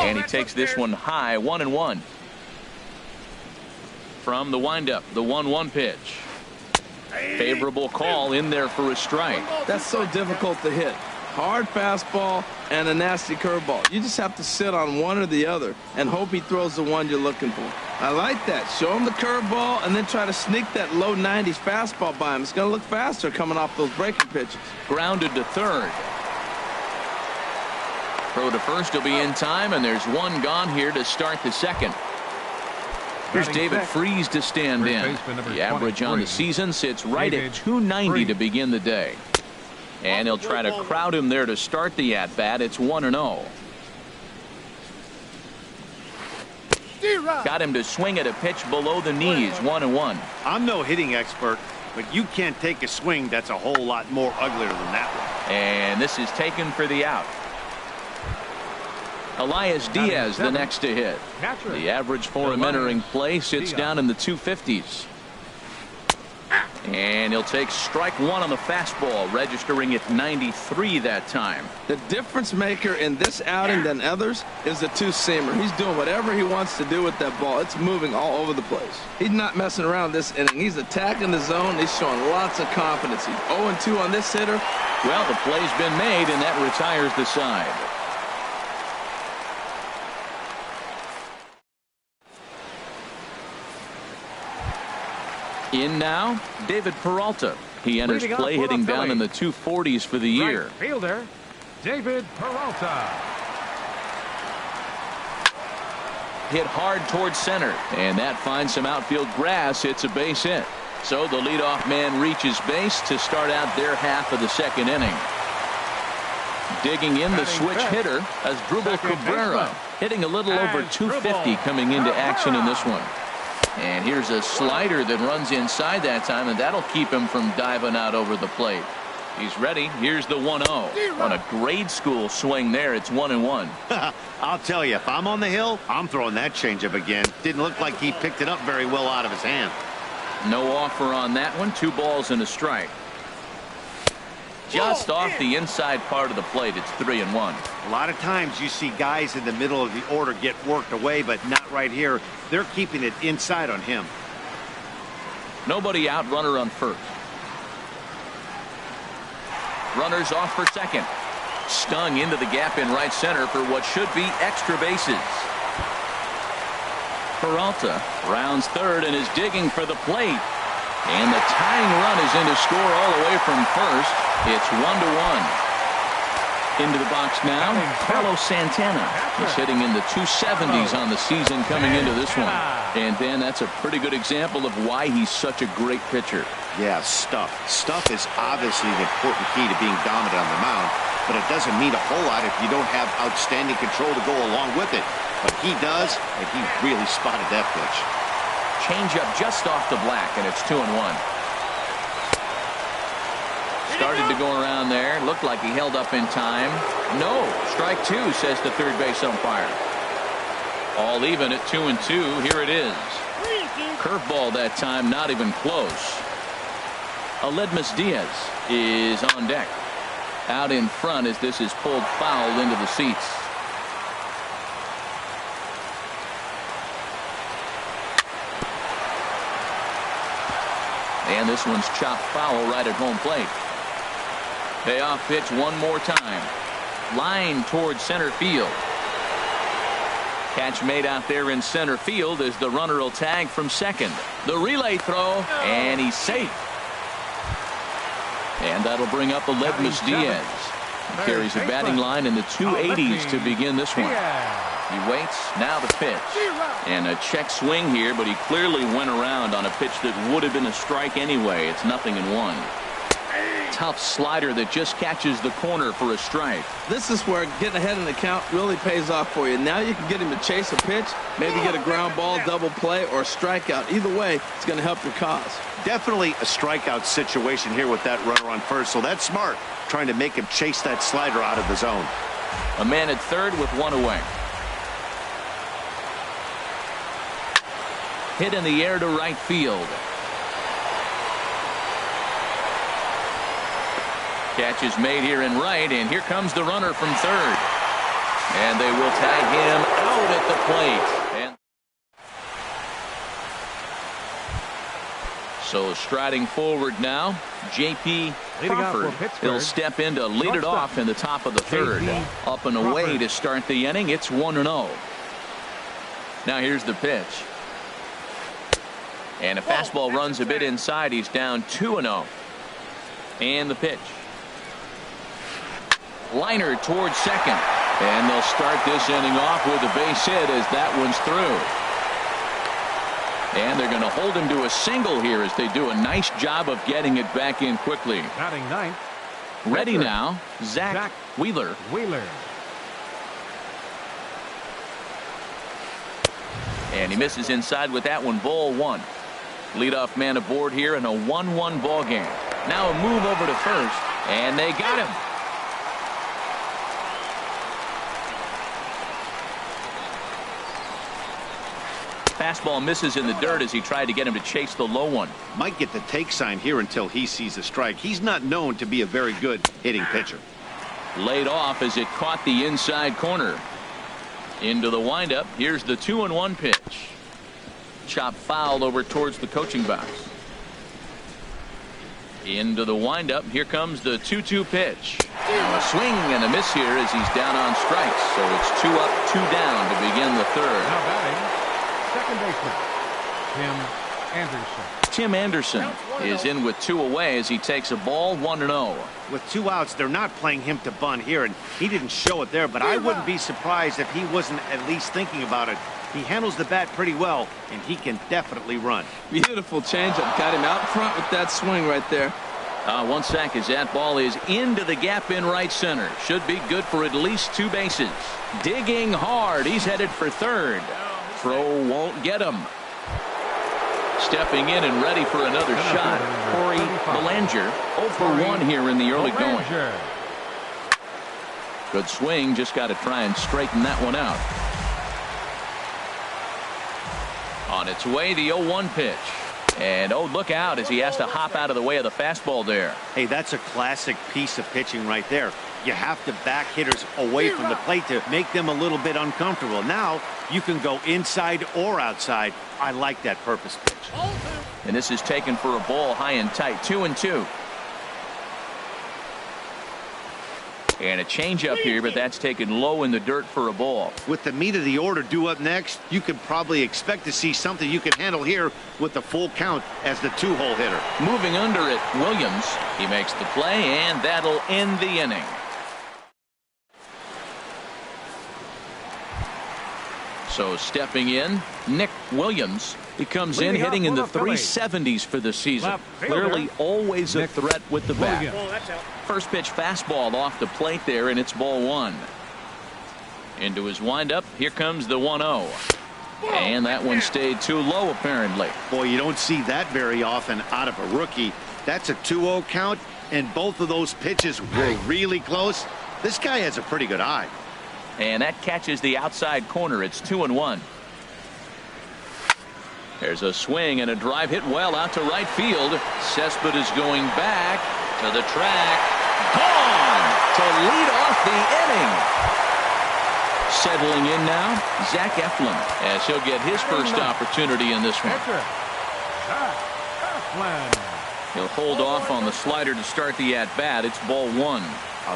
And he takes this one high, 1-1. From the windup, the 1-1 pitch. Favorable call in there for a strike. That's so difficult to hit. Hard fastball and a nasty curveball. You just have to sit on one or the other and hope he throws the one you're looking for. I like that. Show him the curveball and then try to sneak that low 90s fastball by him. It's going to look faster coming off those breaking pitches. Grounded to third. Throw to first will be in time, and there's one gone here to start the second. Here's David Freese to stand in. The average on the season sits right at 290 to begin the day. And he'll try to crowd him there to start the at-bat. It's 1-0. Got him to swing at a pitch below the knees, 1-1. I'm no hitting expert, but you can't take a swing that's a whole lot more uglier than that one. And this is taken for the out. Elias Diaz the next to hit. The average for him entering play sits down in the 250s. And he'll take strike one on the fastball, registering at 93 that time. The difference maker in this outing than others is the two-seamer. He's doing whatever he wants to do with that ball. It's moving all over the place. He's not messing around this inning. He's attacking the zone. He's showing lots of confidence. He's 0-2 on this hitter. Well, the play's been made, and that retires the side. In now, David Peralta. He enters play hitting down in the 240s for the year. Right fielder, David Peralta. Hit hard towards center, and that finds some outfield grass. It's a base hit. So the leadoff man reaches base to start out their half of the second inning. Digging in the switch hitter as Asdrubal Cabrera, hitting a little over 250 coming into action in this one. And here's a slider that runs inside that time, and that'll keep him from diving out over the plate. He's ready. Here's the 1-0. On a grade school swing there, it's 1-1. I'll tell you, if I'm on the hill, I'm throwing that changeup again. Didn't look like he picked it up very well out of his hand. No offer on that one. 2 balls and a strike. Just off the inside part of the plate, it's 3-1. A lot of times you see guys in the middle of the order get worked away, but not right here. They're keeping it inside on him. Nobody out, runner on first. Runners off for second. Stung into the gap in right center for what should be extra bases. Peralta rounds third and is digging for the plate. And the tying run is in to score all the way from first. It's 1-1. Into the box now, Carlos Santana. He's hitting in the 270s on the season coming into this one. And then that's a pretty good example of why he's such a great pitcher. Yeah, stuff. Stuff is obviously the important key to being dominant on the mound, but it doesn't mean a whole lot if you don't have outstanding control to go along with it. But he does, and he really spotted that pitch. Changeup just off the black, and it's 2-1. Started to go around there. Looked like he held up in time. No. Strike 2, says the third base umpire. All even at 2-2. Here it is. Curveball that time, not even close. Aledmus Diaz is on deck. Out in front as this is pulled foul into the seats. And this one's chopped foul right at home plate. Payoff pitch one more time. Line towards center field. Catch made out there in center field as the runner will tag from second. The relay throw, and he's safe. And that'll bring up Aledmus Diaz. He carries a batting line in the 280s to begin this one. He waits, now the pitch. And a check swing here, but he clearly went around on a pitch that would have been a strike anyway. It's 0-1. Tough slider that just catches the corner for a strike. This is where getting ahead in the count really pays off for you. Now you can get him to chase a pitch, maybe get a ground ball, double play, or a strikeout. Either way, it's going to help your cause. Definitely a strikeout situation here with that runner on first, so that's smart, trying to make him chase that slider out of the zone. A man at third with one away. Hit in the air to right field. Catch is made here in right, and here comes the runner from third. And they will tag him out at the plate. And so striding forward now, J.P. Crawford. He'll step in to lead it off in the top of the third. Up and away to start the inning. It's 1-0. Now here's the pitch. And a fastball runs a bit inside. He's down 2-0. And the pitch. Liner towards second. And they'll start this inning off with a base hit as that one's through. And they're going to hold him to a single here as they do a nice job of getting it back in quickly. Batting ninth. Ready now, Zach Wheeler. And he misses inside with that one, ball one. Leadoff man aboard here in a 1-1 ball game. Now a move over to first, and they got him. Fastball misses in the dirt as he tried to get him to chase the low one. Might get the take sign here until he sees a strike. He's not known to be a very good hitting pitcher. Laid off as it caught the inside corner. Into the windup. Here's the 2-1 pitch. Chop foul over towards the coaching box. Into the windup. Here comes the 2-2 pitch. A swing and a miss here as he's down on strikes. So it's 2 up, 2 down to begin the third. Now batting, second baseman, Tim Anderson. Tim Anderson is in with 2 away as he takes a ball 1-0. With 2 outs, they're not playing him to bunt here, and he didn't show it there, but I wouldn't be surprised if he wasn't at least thinking about it. He handles the bat pretty well, and he can definitely run. Beautiful changeup. Got him out front with that swing right there. 1 sec as that ball is into the gap in right center. Should be good for at least 2 bases. Digging hard. He's headed for third. Throw won't get him. Stepping in and ready for another shot, Corey Belanger. 0 for 1 here in the early going. Good swing. Just got to try and straighten that one out. On its way, the 0-1 pitch. And oh, look out as he has to hop out of the way of the fastball there. Hey, that's a classic piece of pitching right there. You have to back hitters away from the plate to make them a little bit uncomfortable. Now you can go inside or outside. I like that purpose pitch. And this is taken for a ball high and tight. 2-2. And a changeup here, but that's taken low in the dirt for a ball. With the meat of the order due up next, you can probably expect to see something you can handle here with the full count as the 2-hole hitter. Moving under it, Williams. He makes the play, and that'll end the inning. So stepping in, Nick Williams. He comes in hitting in the 370s for the season. Clearly always a threat with the bat. First pitch fastball off the plate there, and it's ball 1. Into his windup. Here comes the 1-0. And that one stayed too low apparently. Boy, you don't see that very often out of a rookie. That's a 2-0 count, and both of those pitches were really close. This guy has a pretty good eye. And that catches the outside corner. It's 2-1. There's a swing and a drive hit well out to right field. Cespedes going back to the track. Gone to lead off the inning. Settling in now, Zach Eflin, as he'll get his first opportunity in this one. He'll hold off on the slider to start the at-bat. It's ball 1.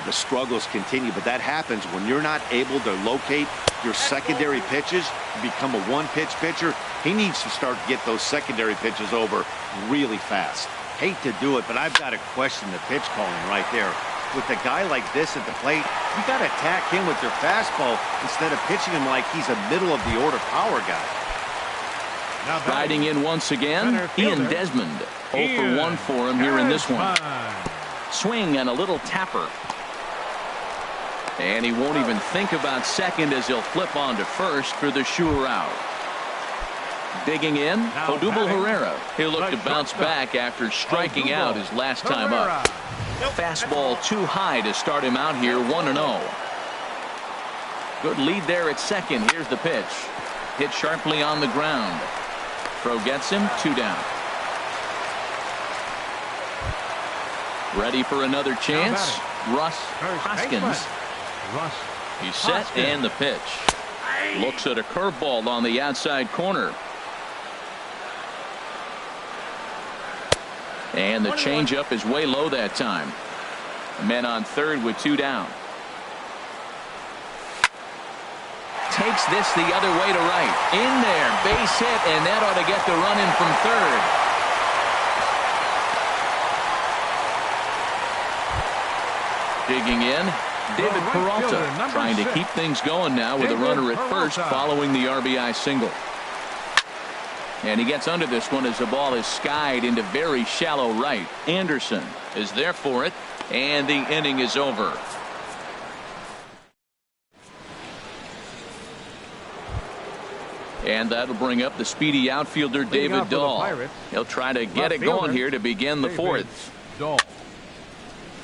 The struggles continue, but that happens when you're not able to locate your secondary pitches. You become a one-pitch pitcher. He needs to start to get those secondary pitches over really fast. Hate to do it, but I've got to question the pitch calling right there. With a guy like this at the plate, you got to attack him with your fastball instead of pitching him like he's a middle-of-the-order power guy. Riding in once again, Ian Desmond. 0 for 1 for him here in this one. Swing and a little tapper. And he won't even think about second as he'll flip on to first for the sure out. Digging in, Odubel Herrera. He'll look to bounce back after striking out his last time up. Fastball too high to start him out here, 1-0. Good lead there at second. Here's the pitch. Hit sharply on the ground. Throw gets him, 2 down. Ready for another chance. Russ Hoskins. He's set and the pitch. Looks at a curveball on the outside corner. And the changeup is way low that time. Men on third with 2 down. Takes this the other way to right. In there, base hit, and that ought to get the run in from third. Digging in, David Peralta, trying to keep things going now with a runner at first following the RBI single. And he gets under this one as the ball is skied into very shallow right. Anderson is there for it, and the inning is over. And that'll bring up the speedy outfielder David Dahl. He'll try to get it going here to begin the fourth.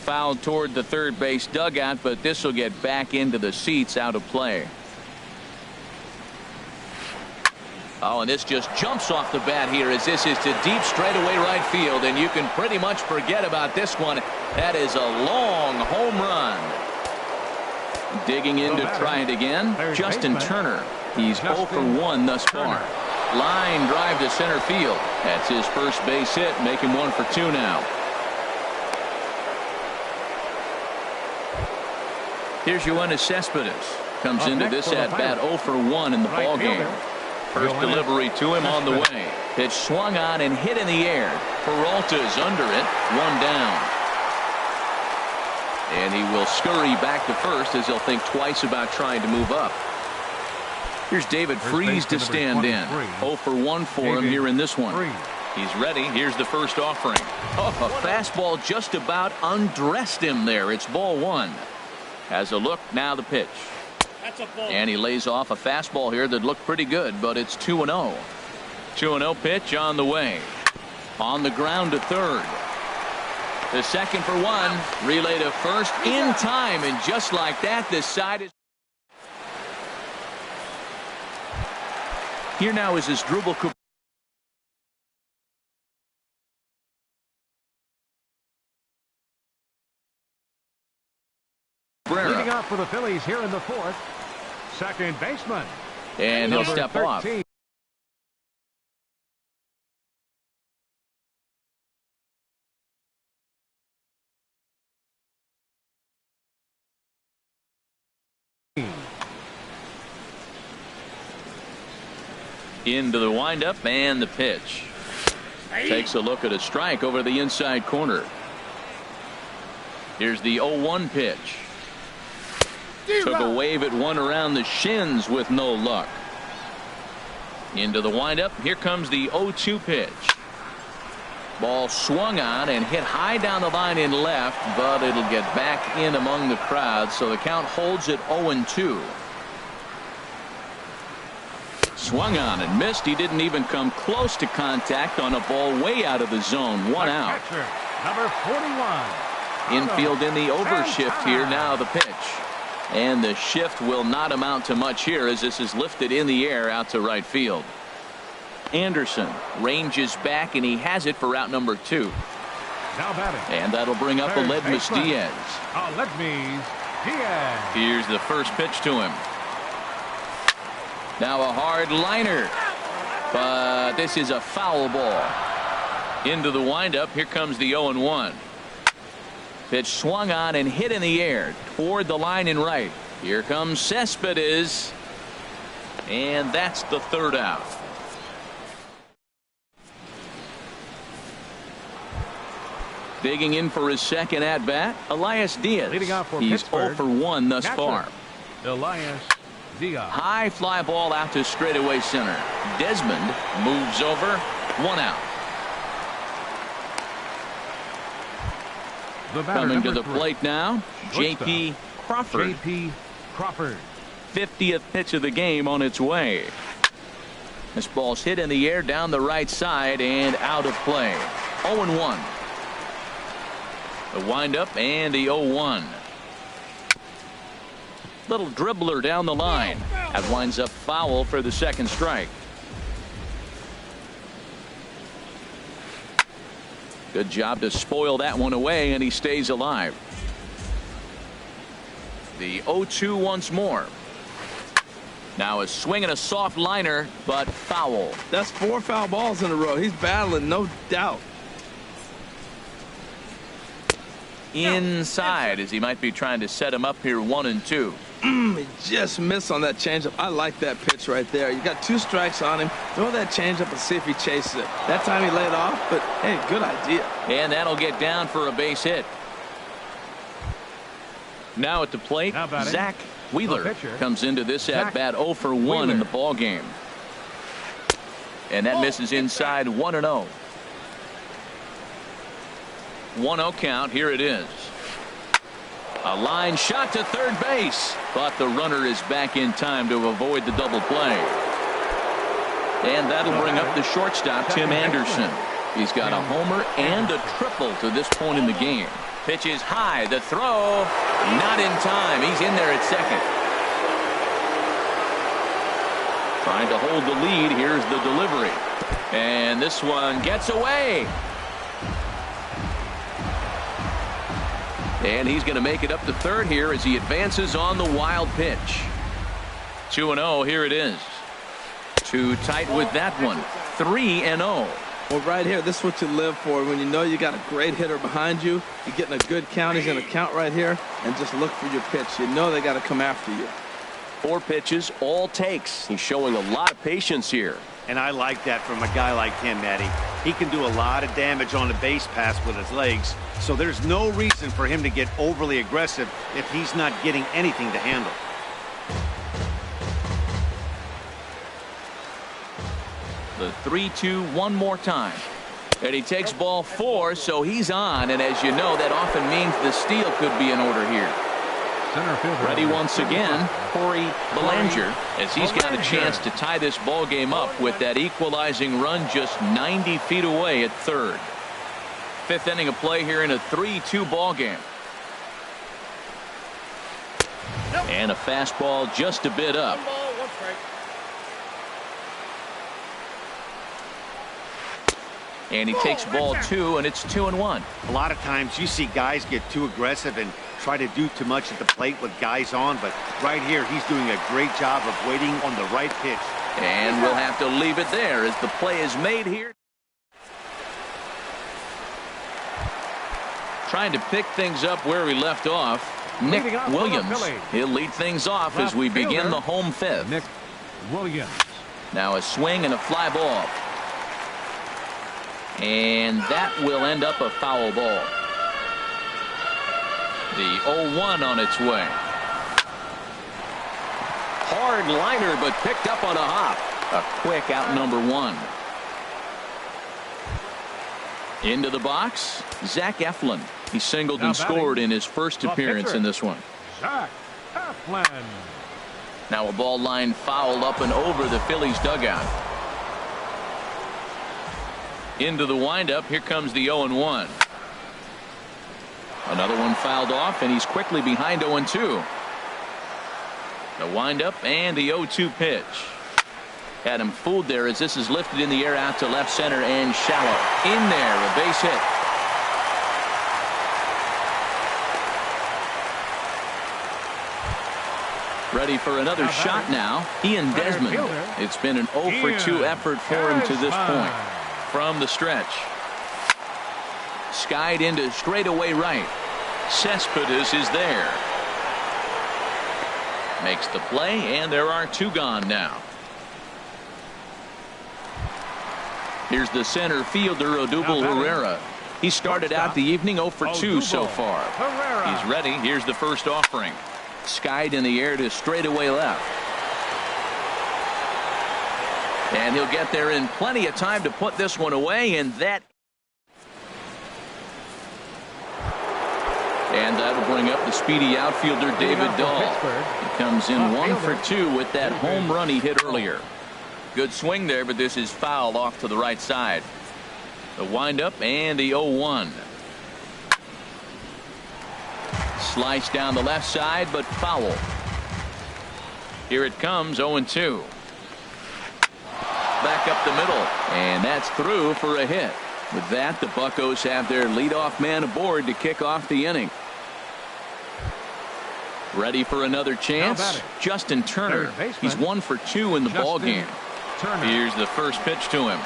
Fouled toward the third base dugout, but this will get back into the seats, out of play. Oh, and this just jumps off the bat here as this is to deep straightaway right field, and you can pretty much forget about this one. That is a long home run. Digging in to try it again, Justin Turner. He's 0 for 1 thus far. Line drive to center field. That's his first base hit, make him 1 for 2 now. Here's Yoenis Cespedes. Comes into this at bat 0 for 1 in the ball game. First delivery to him on the way. Pitch swung on and hit in the air. Peralta's under it. 1 down. And he will scurry back to first as he'll think twice about trying to move up. Here's David Freese to stand in. 0 for 1 for him here in this one. He's ready. Here's the first offering. Oh, a fastball just about undressed him there. It's ball 1. Has a look, now the pitch. And he lays off a fastball here that looked pretty good, but it's 2-0. 2-0 pitch on the way. On the ground to third. The second for 1. Relay to first in time, and just like that, this side is. Here now is his Drupal Cooper. Leading off for the Phillies here in the fourth, second baseman. And he'll step 13. Off. Into the windup and the pitch. Takes a look at a strike over the inside corner. Here's the 0-1 pitch. Took a wave at one around the shins with no luck. Into the windup. Here comes the 0-2 pitch. Ball swung on and hit high down the line in left, but it'll get back in among the crowd, so the count holds at 0-2. Swung on and missed. He didn't even come close to contact on a ball way out of the zone. 1 out. Number 41. Infield in the overshift here. Now the pitch. And the shift will not amount to much here as this is lifted in the air out to right field. Anderson ranges back, and he has it for out number 2. Now batting. And that'll bring up Aledmys Diaz. Aledmys Diaz. Here's the first pitch to him. Now a hard liner, but this is a foul ball. Into the windup. Here comes the 0-1. Pitch swung on and hit in the air toward the line in right. Here comes Cespedes, and that's the third out. Digging in for his second at bat, Elias Diaz. Leading off for He's Pittsburgh. 0 for 1 thus far. Elias Diaz. High fly ball out to straightaway center. Desmond moves over. 1 out. Coming to the plate now, J.P. Crawford. J.P. Crawford. 50th pitch of the game on its way. This ball's hit in the air down the right side and out of play. 0-1. The windup and the 0-1. Little dribbler down the line. That winds up foul for the second strike. Good job to spoil that one away, and he stays alive. The 0-2 once more. Now a swing and a soft liner, but foul. That's 4 foul balls in a row. He's battling, no doubt. Inside, as he might be trying to set him up here 1-2. He just missed on that changeup. I like that pitch right there. You got 2 strikes on him. Throw that changeup and see if he chases it. That time he laid off, but hey, good idea. And that'll get down for a base hit. Now at the plate, Zach Wheeler comes into this at-bat 0 for 1 in the ball game. And that misses inside 1-0. 1-0 count. Here it is. A line shot to third base, but the runner is back in time to avoid the double play. And that'll bring up the shortstop, Tim Anderson. He's got a homer and a triple to this point in the game. Pitch is high. The throw, not in time. He's in there at second. Trying to hold the lead. Here's the delivery. And this one gets away. And he's going to make it up to third here as he advances on the wild pitch. 2-0. Here it is. Too tight with that one. 3-0. Well, right here, this is what you live for. When you know you got a great hitter behind you, you're getting a good count. He's going to count right here and just look for your pitch. You know they got to come after you. 4 pitches, all takes. He's showing a lot of patience here. And I like that from a guy like him, Matty. He can do a lot of damage on the base pass with his legs, so there's no reason for him to get overly aggressive if he's not getting anything to handle. The 3-2 one more time. And he takes ball 4, so he's on. And as you know, that often means the steal could be in order here. Ready once again, Corey Belanger, as he's got a chance to tie this ball game up with that equalizing run just 90 feet away at third. 5th inning of play here in a 3-2 ball game. And a fastball just a bit up. And he takes ball 2, and it's 2-1. A lot of times you see guys get too aggressive and try to do too much at the plate with guys on, but right here he's doing a great job of waiting on the right pitch. And we'll have to leave it there as the play is made here. Trying to pick things up where we left off, Nick Williams. He'll lead things off as we begin the home 5th. Nick Williams. Now a swing and a fly ball. And that will end up a foul ball. The 0-1 on its way. Hard liner, but picked up on a hop. A quick out number 1. Into the box, Zach Eflin. He singled and scored in his first appearance in this one. Zach Eflin. Now a ball line fouled up and over the Phillies dugout. Into the windup. Here comes the 0-1. Another one fouled off, and he's quickly behind 0-2. The windup and the 0-2 pitch. Had him fooled there as this is lifted in the air out to left center and shallow. In there, a base hit. Ready for another shot now. Ian Desmond. It's been an 0 for 2 effort for him to this point. From the stretch. Skied into straightaway right. Cespedes is there. Makes the play, and there are 2 gone now. Here's the center fielder, Odubel Herrera. He started out the evening 0 for 2 so far. He's ready. Here's the first offering. Skied in the air to straightaway left. And he'll get there in plenty of time to put this one away, and that'll bring up the speedy outfielder David Dahl. He comes in 1 for 2 with that home run he hit earlier. Good swing there, but this is foul off to the right side. The windup and the 0-1. Slice down the left side, but foul. Here it comes, 0-2. Back up the middle, and that's through for a hit. With that, the Buccos have their leadoff man aboard to kick off the inning. Ready for another chance. Justin Turner. He's 1 for 2 in the ball game. Here's the first pitch to him.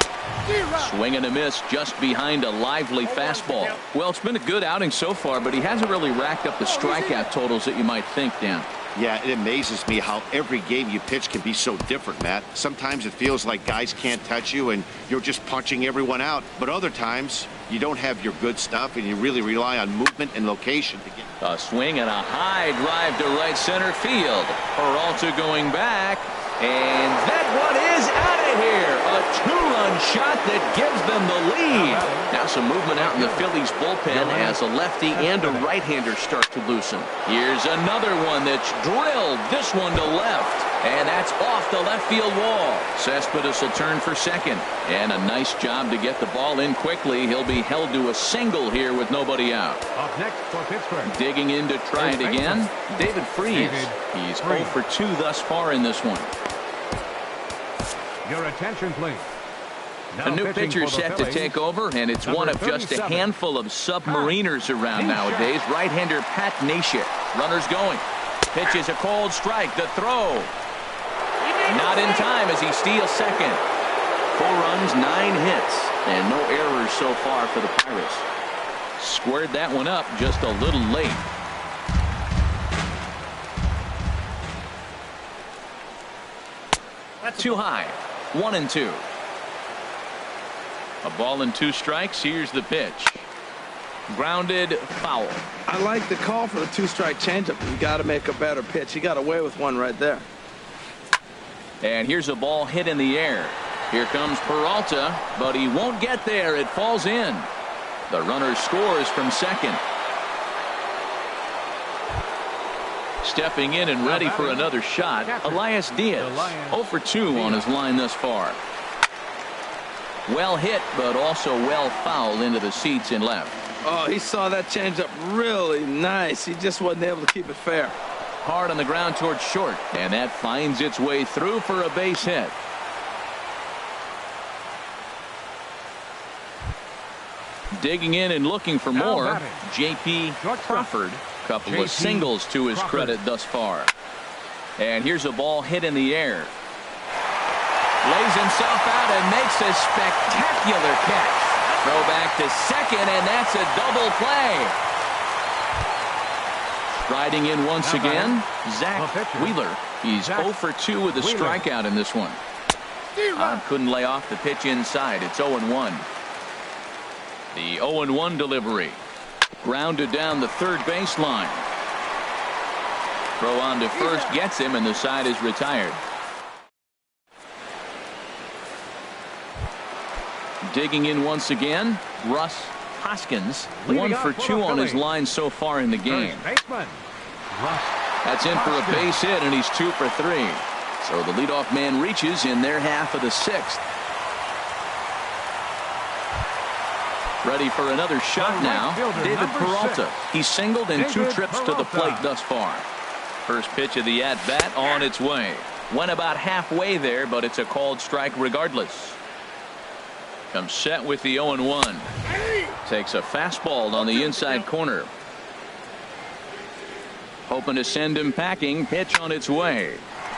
Swing and a miss just behind a lively fastball. Well, it's been a good outing so far, but he hasn't really racked up the strikeout totals that you might think, Dan. Yeah, it amazes me how every game you pitch can be so different, Matt. Sometimes it feels like guys can't touch you and you're just punching everyone out. But other times, you don't have your good stuff and you really rely on movement and location to get. A swing and a high drive to right center field. Peralta going back. And that one is out of here. A 2-run shot that gives them the lead. Now some movement out in the Phillies bullpen as a lefty and a right-hander start to loosen. Here's another one that's drilled. This one to left. And that's off the left field wall. Cespedes will turn for second. And a nice job to get the ball in quickly. He'll be held to a single here with nobody out. Up next for Pittsburgh. Digging in to try it again, David Freese. He's 0 for 2 thus far in this one. Your attention, please. A new pitcher set to take over, and it's one of just a handful of submariners around nowadays. Right-hander Pat Neshek. Runners going. Pitches a cold strike. The throw. Not in time as he steals second. 4 runs, 9 hits, and no errors so far for the Pirates. Squared that one up just a little late. Too high. 1-2. A ball and 2 strikes. Here's the pitch. Grounded, foul. I like the call for the 2-strike changeup. You got to make a better pitch. He got away with one right there. And here's a ball hit in the air. Here comes Peralta, but he won't get there. It falls in. The runner scores from second. Stepping in and ready for another shot, Elias Diaz. 0 for 2 on his line thus far. Well hit, but also well fouled into the seats in left. Oh, he saw that changeup really nice. He just wasn't able to keep it fair. Hard on the ground towards short, and that finds its way through for a base hit. Digging in and looking for more, J.P. Crawford. Couple of singles to his credit thus far. And here's a ball hit in the air. Lays himself out and makes a spectacular catch. Throw back to second, and that's a double play. Striding in once again, Zach Wheeler. He's 0 for 2 with a strikeout in this one. Couldn't lay off the pitch inside. It's 0-1. The 0-1 delivery. Grounded down the third baseline. Throw on to first gets him, and the side is retired. Digging in once again, Russ Hoskins. 1 for 2 on his line so far in the game. That's in for a base hit, and he's 2 for 3. So the leadoff man reaches in their half of the 6th. Ready for another shot now, David Peralta. He's singled in 2 trips to the plate thus far. First pitch of the at-bat on its way. Went about halfway there, but it's a called strike regardless. Comes set with the 0-1. Takes a fastball on the inside corner. Hoping to send him packing. Pitch on its way.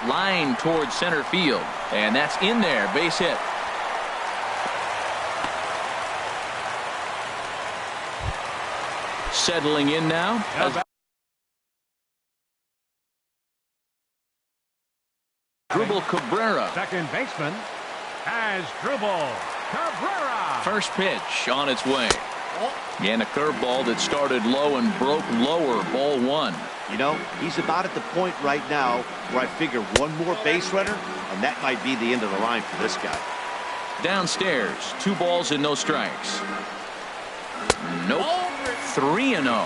Line towards center field. And that's in there. Base hit. Settling in now. Dribble Cabrera. Second baseman as Dribble Cabrera. First pitch on its way. And a curveball that started low and broke lower. Ball 1. You know, he's about at the point right now where I figure one more base runner, and that might be the end of the line for this guy. Downstairs, 2 balls and no strikes. Nope. 3-0.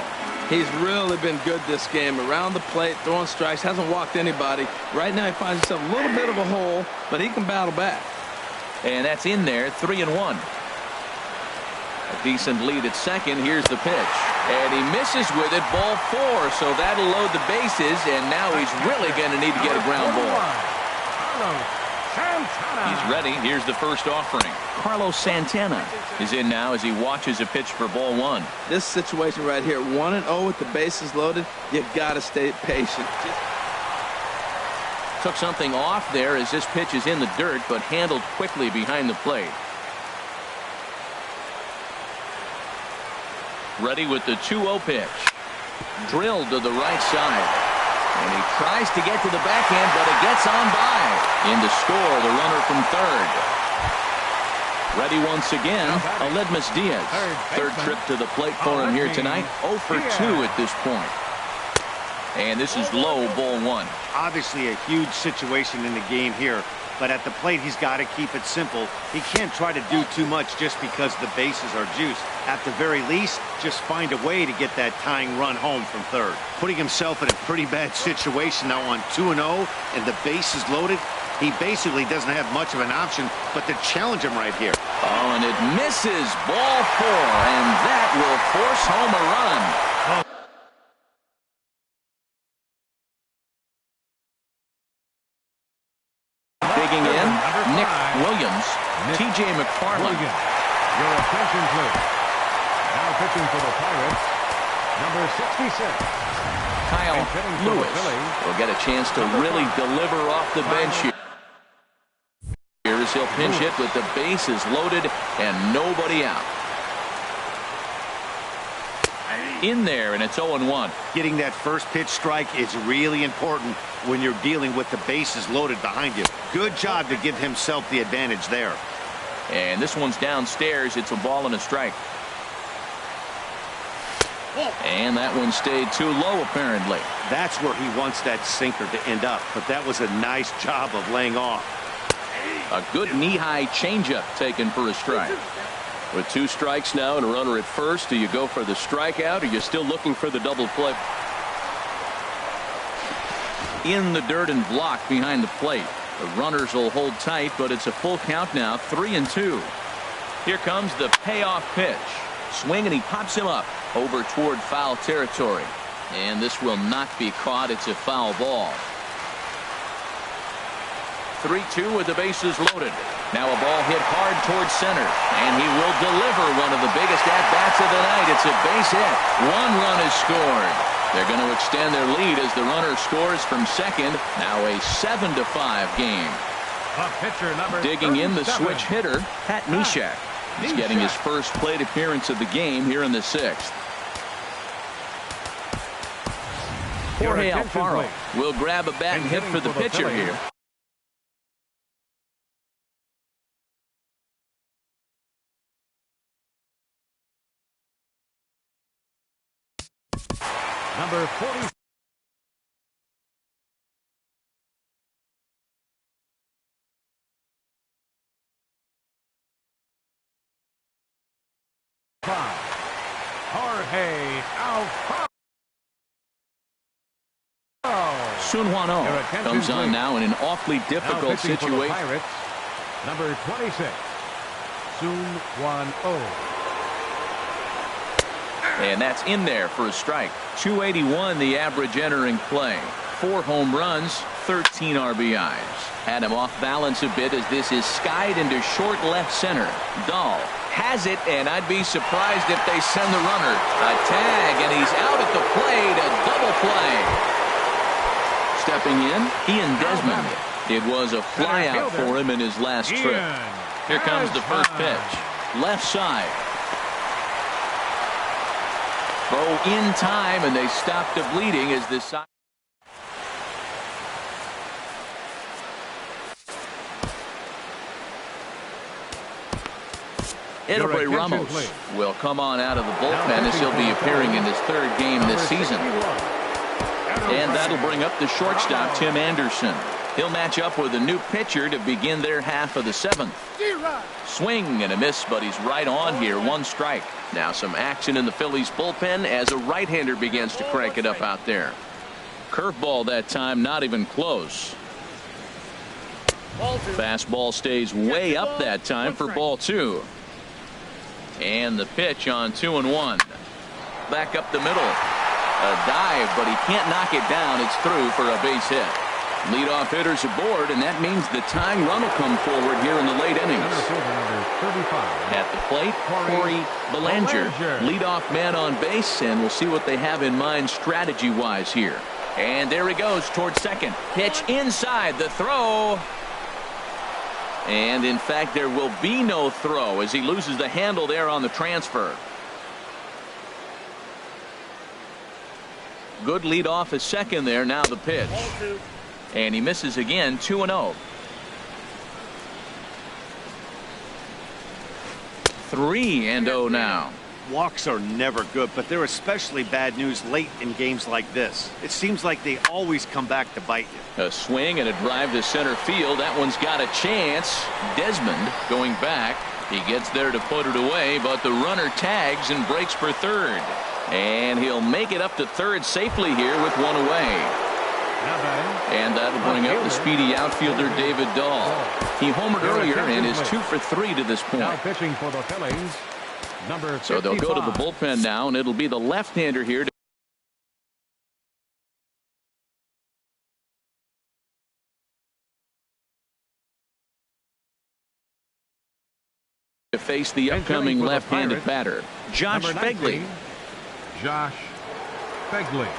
He's really been good this game. Around the plate, throwing strikes, hasn't walked anybody. Right now he finds himself a little bit of a hole, but he can battle back. And that's in there. 3-1. A decent lead at second. Here's the pitch. And he misses with it. Ball 4. So that'll load the bases. And now he's really going to need to get a ground ball. He's ready. Here's the first offering. Carlos Santana is in now as he watches a pitch for ball one. This situation right here, 1-0 with the bases loaded, you got to stay patient. Took something off there as this pitch is in the dirt, but handled quickly behind the plate. Ready with the 2-0 pitch. Drilled to the right side. And he tries to get to the backhand, but it gets on by. In to score, the runner from third. Ready once again, Aledmus Diaz. Third trip to the plate for him here tonight. 0 for 2 at this point. And this is low, ball one. Obviously a huge situation in the game here, but at the plate he's got to keep it simple. He can't try to do too much just because the bases are juiced. At the very least, just find a way to get that tying run home from third. Putting himself in a pretty bad situation now on 2-0 and the bases loaded. He basically doesn't have much of an option but to challenge him right here. Oh, and it misses, ball four, and that will force home a run. Digging in, Nick Williams, T.J. McFarland. Your attention, please. Now pitching for the Pirates, number 66. Kyle Lewis will get a chance to really deliver off the bench here. As he'll pinch hit with the bases loaded and nobody out. In there, and it's 0-1. Getting that first pitch strike is really important when you're dealing with the bases loaded behind you. Good job to give himself the advantage there. And this one's downstairs. It's a ball and a strike. And that one stayed too low, apparently. That's where he wants that sinker to end up, but that was a nice job of laying off. A good knee-high changeup taken for a strike. With 2 strikes now and a runner at first, do you go for the strikeout or are you still looking for the double play? In the dirt and blocked behind the plate. The runners will hold tight, but it's a full count now, 3-2. Here comes the payoff pitch. Swing, and he pops him up over toward foul territory. And this will not be caught. It's a foul ball. 3-2 with the bases loaded. Now a ball hit hard towards center, and he will deliver one of the biggest at-bats of the night. It's a base hit. 1 run is scored. They're going to extend their lead as the runner scores from second. Now a 7-5 game. Digging in the switch hitter, Pat Neshek. He's getting his first plate appearance of the game here in the 6th. Jorge Alfaro will grab a bat and hit for the pitcher here. Number 40. Jorge Alfaro. Sun Hwano comes on now in an awfully difficult situation. Pirates, number 26, Sun Hwano. And that's in there for a strike. 281 the average entering play. 4 home runs, 13 RBIs. Had him off balance a bit as this is skied into short left center. Dahl has it, and I'd be surprised if they send the runner. A tag, and he's out at the plate. A double play. Stepping in, Ian Desmond. It was a fly out for him in his last trip. Here comes the first pitch. Left side. Throw in time, and they stop the bleeding as this side. Edelbray Ramos will come on out of the bullpen as he'll be appearing in his 3rd game this season. And that'll bring up the shortstop, Tim Anderson. He'll match up with a new pitcher to begin their half of the 7th. Swing and a miss, but he's right on here. 1 strike. Now some action in the Phillies bullpen as a right-hander begins to crank it up out there. Curveball that time, not even close. Fastball stays way up that time for ball 2. And the pitch on 2-1. Back up the middle. A dive, but he can't knock it down. It's through for a base hit. Leadoff hitters aboard, and that means the tying run will come forward here in the late innings. Number 35. At the plate, Corey Belanger, leadoff man on base, and we'll see what they have in mind strategy-wise here. And there he goes towards second. Pitch inside, the throw. And in fact, there will be no throw as he loses the handle there on the transfer. Good lead off at second there. Now the pitch. And he misses again, 2-0. 3-0 now. Walks are never good, but they're especially bad news late in games like this. It seems like they always come back to bite you. A swing and a drive to center field. That one's got a chance. Desmond going back. He gets there to put it away, but the runner tags and breaks for third. And he'll make it up to third safely here with one away. And that'll bring up the speedy outfielder David Dahl. He homered earlier and is 2 for 3 to this point. Now pitching for the Phillies, number 55. So they'll go to the bullpen now, and it'll be the left-hander here to face the upcoming left-handed batter, Josh Begley. Josh Begley.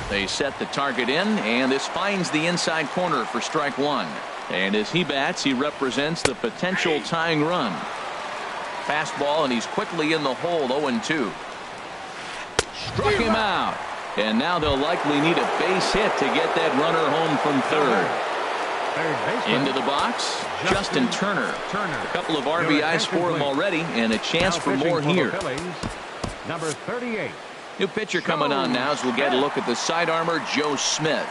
They set the target in, and this finds the inside corner for strike one. And as he bats, he represents the potential tying run. Fastball, and he's quickly in the hole, 0-2. Struck him out. And now they'll likely need a base hit to get that runner home from third. Into the box, Justin Turner. A couple of RBIs for him already, and a chance for more here. Number 38. New pitcher coming on now as we'll get a look at the side armor, Joe Smith.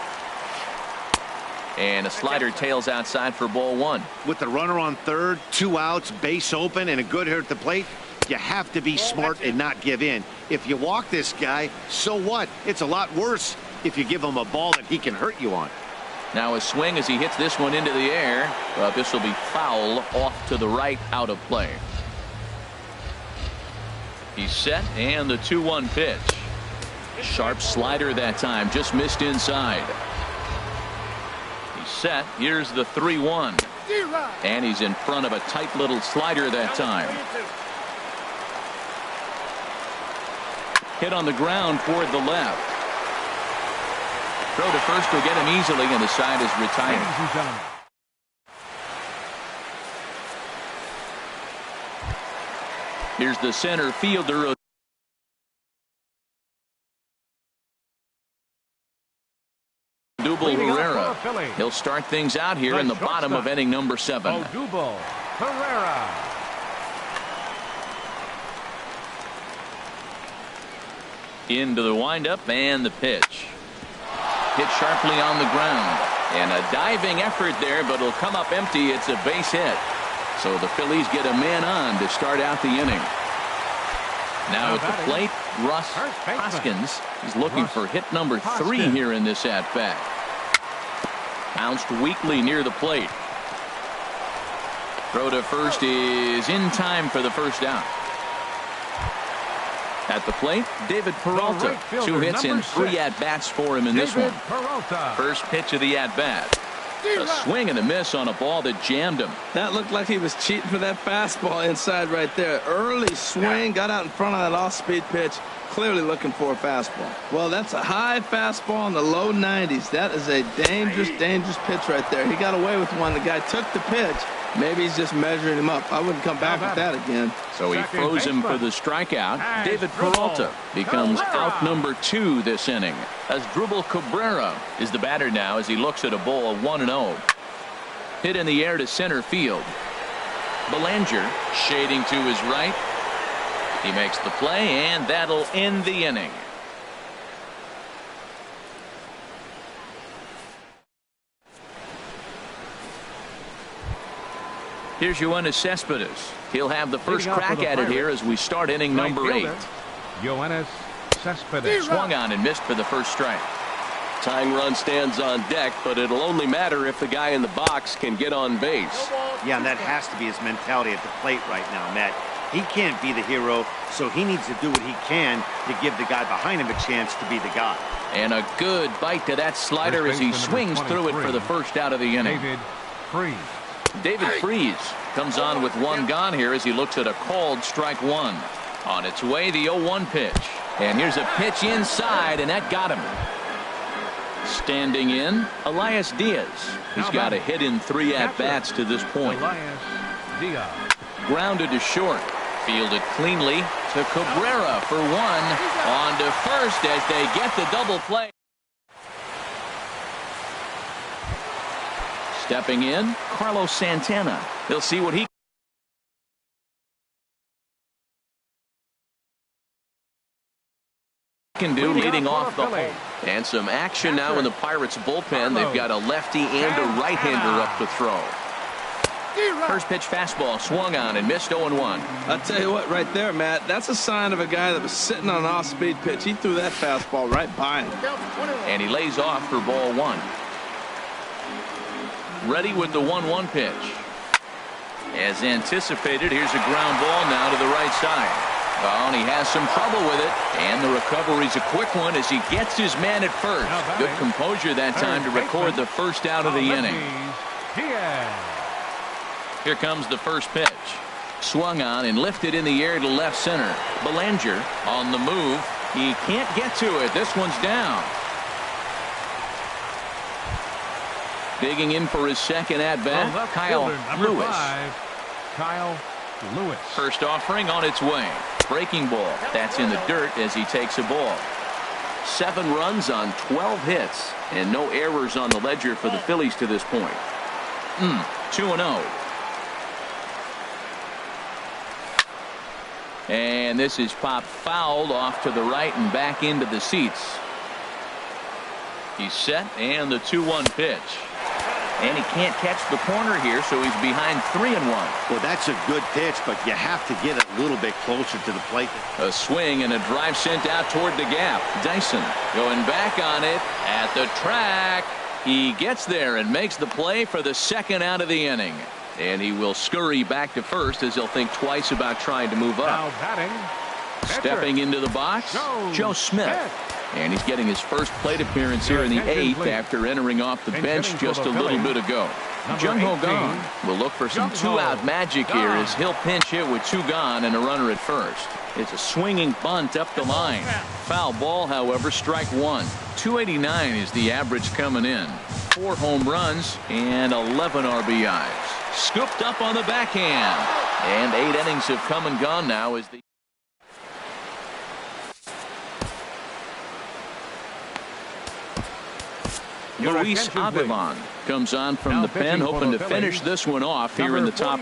And a slider tails outside for ball one. With the runner on third, 2 outs, base open, and a good hitter at the plate, you have to be smart and not give in. If you walk this guy, so what? It's a lot worse if you give him a ball that he can hurt you on. Now a swing as he hits this one into the air. But this will be foul off to the right, out of play. He's set, and the 2-1 pitch. Sharp slider that time, just missed inside. He's set. Here's the 3-1. And he's in front of a tight little slider that time. Hit on the ground toward the left. Throw to first will get him easily, and the side is retired. Here's the center fielder. Odubel Herrera. He'll start things out here in the bottom of inning number 7. Odubel Herrera. Into the windup and the pitch. Hit sharply on the ground. And a diving effort there, but it'll come up empty. It's a base hit. So the Phillies get a man on to start out the inning. Now at the plate, Russ Hoskins. He's looking for hit number 3 here in this at-bat. Bounced weakly near the plate. Throw to first is in time for the first down. At the plate, David Peralta. 2 hits and 3 at-bats for him in this one. First pitch of the at-bat. A swing and a miss on a ball that jammed him. That looked like he was cheating for that fastball inside right there. Early swing, got out in front of that off-speed pitch, clearly looking for a fastball. Well, that's a high fastball in the low 90s. That is a dangerous, dangerous pitch right there. He got away with one. The guy took the pitch. Maybe he's just measuring him up. I wouldn't come back with that again. So he froze him for the strikeout. David Peralta becomes out number 2 this inning. Asdrubal Cabrera is the batter now as he looks at a ball of 1-0. Hit in the air to center field. Belanger shading to his right. He makes the play, and that'll end the inning. Here's Yoenis Cespedes. He'll have the first crack at it here as we start inning number 8. Yoenis Cespedes. Swung on and missed for the first strike. Tying run stands on deck, but it'll only matter if the guy in the box can get on base. Yeah, and that has to be his mentality at the plate right now, Matt. He can't be the hero, so he needs to do what he can to give the guy behind him a chance to be the guy. And a good bite to that slider as he swings through it for the first out of the inning. David Freese comes on with one gone here as he looks at a called strike one. On its way, the 0-1 pitch. And here's a pitch inside, and that got him. Standing in, Elias Diaz. He's got a hit in 3 at-bats to this point. Grounded to short. Fielded cleanly to Cabrera for one. On to first as they get the double play. Stepping in, Carlos Santana. He'll see what he can do leading off the hole. And some action now in the Pirates bullpen. They've got a lefty and a right-hander up to throw. First pitch fastball swung on and missed 0-1. I'll tell you what, right there, Matt, that's a sign of a guy that was sitting on an off-speed pitch. He threw that fastball right by him. And he lays off for ball one. Ready with the 1-1 pitch. As anticipated, here's a ground ball now to the right side. Oh, and he has some trouble with it. And the recovery's a quick one as he gets his man at first. Good composure that time to record the first out of the inning. Here comes the first pitch. Swung on and lifted in the air to left center. Belanger on the move. He can't get to it. This one's down. Digging in for his second at-bat, Kyle Lewis. Kyle Lewis. First offering on its way. Breaking ball. That's in the dirt as he takes a ball. 7 runs on 12 hits. And no errors on the ledger for the Phillies to this point. 2-0. And this is popped fouled off to the right and back into the seats. He's set and the 2-1 pitch. And he can't catch the corner here, so he's behind 3-1. Well, that's a good pitch, but you have to get it a little bit closer to the plate. A swing and a drive sent out toward the gap. Dyson going back on it at the track. He gets there and makes the play for the second out of the inning. And he will scurry back to first as he'll think twice about trying to move up. Now batting, stepping into the box, Joe Smith. And he's getting his first plate appearance here in the 8th after entering off the bench just a little bit ago. Jung Ho Kang will look for some 2-out magic here as he'll pinch hit with 2 gone and a runner at first. It's a swinging bunt up the line. Foul ball, however, strike one. 289 is the average coming in. 4 home runs and 11 RBIs. Scooped up on the backhand. And 8 innings have come and gone now as the Luis Avilan comes on from the pen, hoping to finish this one off here in the top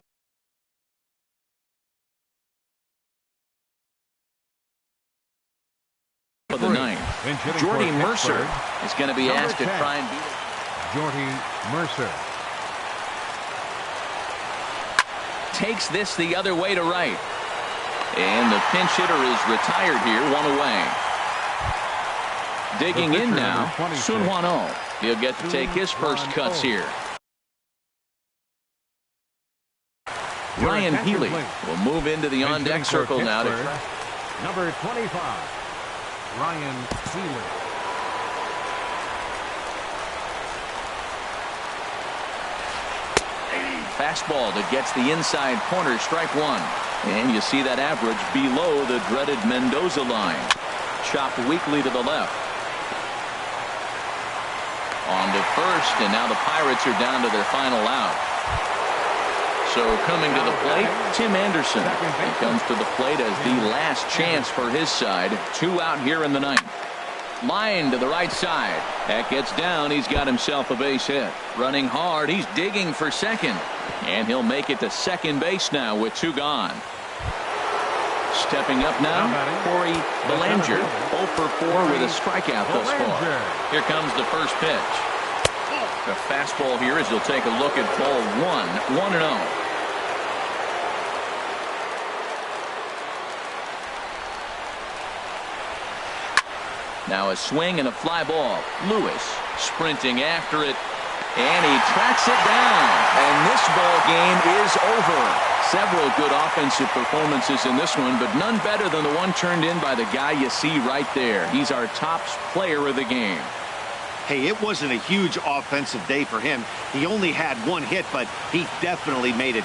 of the 9th. Jordy Mercer is going to be asked to try and beat it. Jordy Mercer takes this the other way to right. And the pinch hitter is retired here, 1 away. Digging in now, Sun Hwan Oh. He'll get to take his first cuts here. Ryan Healy will move into the on-deck circle now. Number 25, Ryan Healy. Fastball that gets the inside corner, strike one. And you see that average below the dreaded Mendoza line. Chopped weakly to the left. On to first, and now the Pirates are down to their final out. So coming to the plate, Tim Anderson. He comes to the plate as the last chance for his side. 2 out here in the 9th. Line to the right side. That gets down. He's got himself a base hit. Running hard. He's digging for second. And he'll make it to second base now with 2 gone. Stepping up now, Corey Belanger, 0 for 4 with a strikeout thus far. Here comes the first pitch. The fastball here as he'll take a look at ball 1, 1-0. Now a swing and a fly ball. Lewis sprinting after it. And he tracks it down. And this ball game is over. Several good offensive performances in this one, but none better than the one turned in by the guy you see right there. He's our top player of the game. Hey, it wasn't a huge offensive day for him. He only had one hit, but he definitely made it.